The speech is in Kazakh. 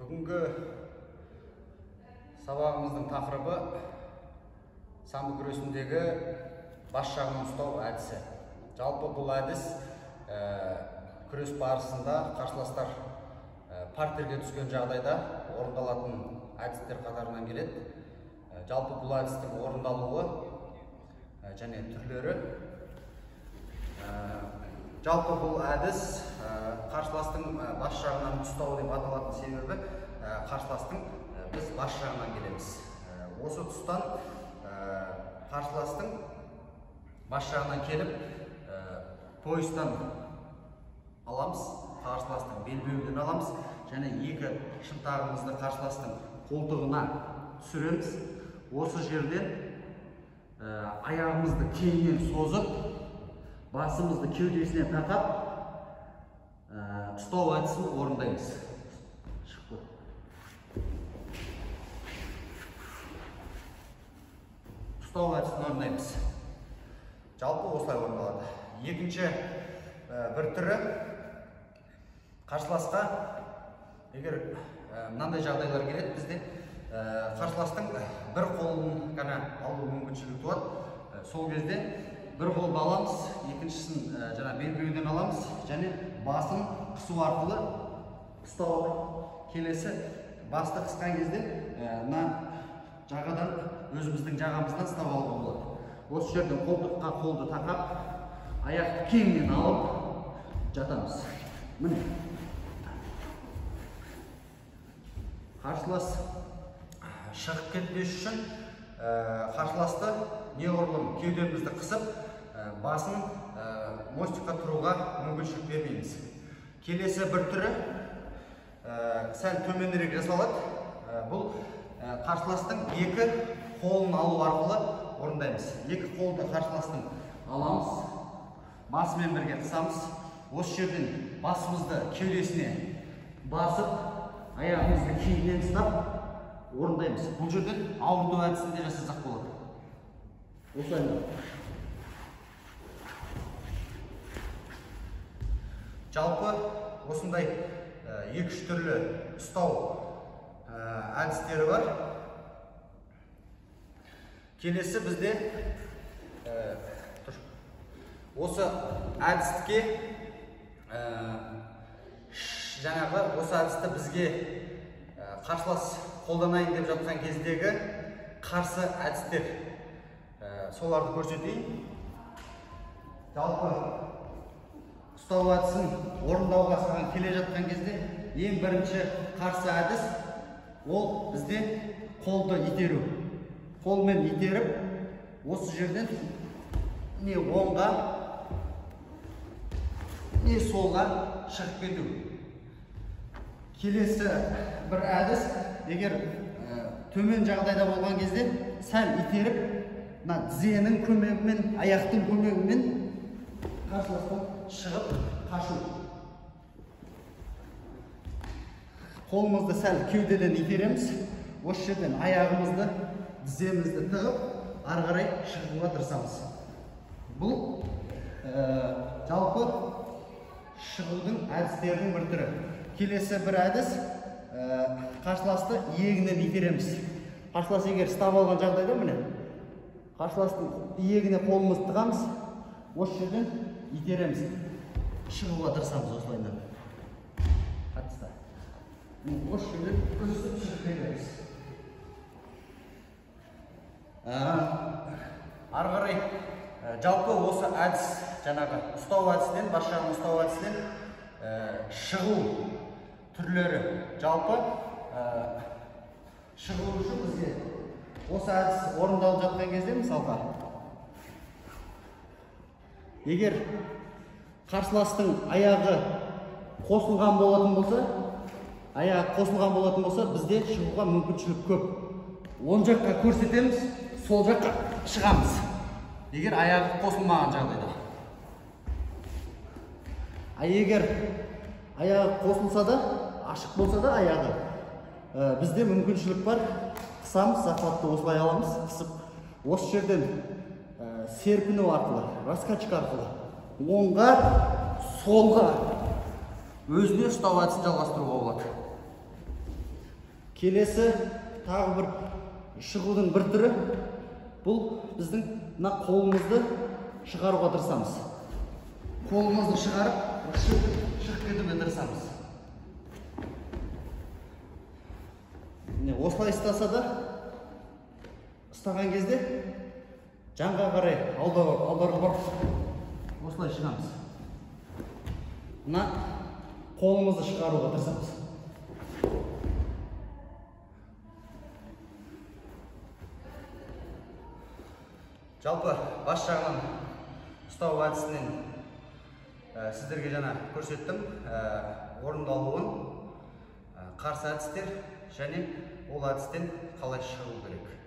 Бүгінгі сабағымыздың тақырыбы самбо күресіндегі бас жағынан ұстау әдісі. Жалпы бұл әдіс күрес барысында қарсыластар партерге түскен жағдайда орындалатын әдістер қатарынан келеді. Жалпы бұл әдістің орындалуы және түрлері. Жалпы бұл әдіс қарсыластың бас жағынан ұстау деп аталатын себебі қарсыластың біз бас жағынан келеміз. Осы тұстан қарсыластың бас жағынан келіп поястан аламыз, қарсыластың белбеуден аламыз және екі шынтағымызды қарсыластың қолтығына түсіреміз. Осы жерден аяғымызды кеңінен созып, басымызды кеудесіне тақап ұстау әдісін орындаймыз. Ұстау әдісін орындаймыз. Жалпы осылай орындалады. Екінші бір түрі қарсыласқа, егер мынандай жағдайлар келеді бізде, қарсыластың бір қолын ғана алу мүмкіншілігі туады. Сол кезде бір қолды аламыз, екіншісін белбеуден аламыз және басын қысу арқылы ұстау. Келесі басты қысқан кезде мына жағадан өзіміздің жағамыздан ұстап алуға болады. Осы жерден қолтыққа қолды тақап, аяқты кеңінен алып жатамыз. Міне. Қарсылас шығып кетпес үшін қарсыласты неғұрлым кеудемізді қысып, басын мостикқа тұруға мүмкіншілік бермейміз. Келесі бір түрі сәл төменірек жасалады. Бұл қарсыластың екі қолын алу арқылы орындаймыз. Екі қолды қарсыластың аламыз, басымен бірге қысамыз. Осы жерден басымызды кеудесіне басып, аяғымызды кейіннен ұстап орындаймыз. Бұл жерден ауырту әдісінде жасасақ болады. Осылай. Жалпы осындай екі-үш түрлі ұстау әдістері бар. Келесі бізде осы әдістке осы әдісті бізге қарсылас қолданайын деп жатқан кездегі қарсы әдістер, соларды көрсетейін. Жалпы ұстау әдісін орындауға саған келе жатқан кезде ең бірінші қарсы әдіс ол бізде қолды итеру. Қолмен итеріп, осы жерден не оңға, не солға шығып кету. Келесі бір әдіс, егер төмен жағдайда болған кезде сәл итеріп, тізенің көмегімен, аяқтың көмегімен қарсыластан шығып қашу. Қолымызды сәл кеудеден итереміз. Осы жерден аяғымызды, тіземізді тығып, ары қарай шығуға тырысамыз. Бұл жалпы шығудың әдістерінің бір түрі. Келесі бір әдіс, қарсыласты иегінен итереміз. Қарсылас егер ұстап алған жағдайда, міне, қарсыластың иегіне қолымызды тығамыз, осы жерден итереміз. Шығуға тырысамыз осылайынан. Қатыста. Осы жерден өсіп шығып кетеміз. Ары қарай жалпы осы әдіс, жаңағы ұстау әдісінен, бас жағын ұстау әдісінен шығу түрлері. Жалпы шығу үшін бізге осы әдіс орындалып жатқан кезде, мысалға, егер қарсыластың аяғы қосылған болатын болса, бізде шығуға мүмкіншілік көп. Оң жаққа көрсетеміз, сол жаққа шығамыз. Егер аяғы қосылмаған жағдайда. Егер аяғы қосылса да, ашық болса да аяғы, бізде мүмкіншілік бар. Қысамыз, сақатты осылай аламыз, қысып, осы жерден серпіну арқылы, раскачка арқылы, оңға, солға өзіне ұстау әдісін жалғастыруға болады. Келесі тағы бір шығудың бір түрі, бұл біздің мына қолымызды шығаруға тырысамыз. Қолымызды шығарып, шығып кетуге тырысамыз. Осылай ұстаса да, ұстаған кезде жанға қарай аударып барып, осылай шығамыз. Мына қолымызды шығаруға тырысамыз. Жалпы бас жағынан ұстау әдісінен сіздерге жаңа көрсеттім. Орындалуын, қарсы әдістер және ол әдістен қалай шығу керек.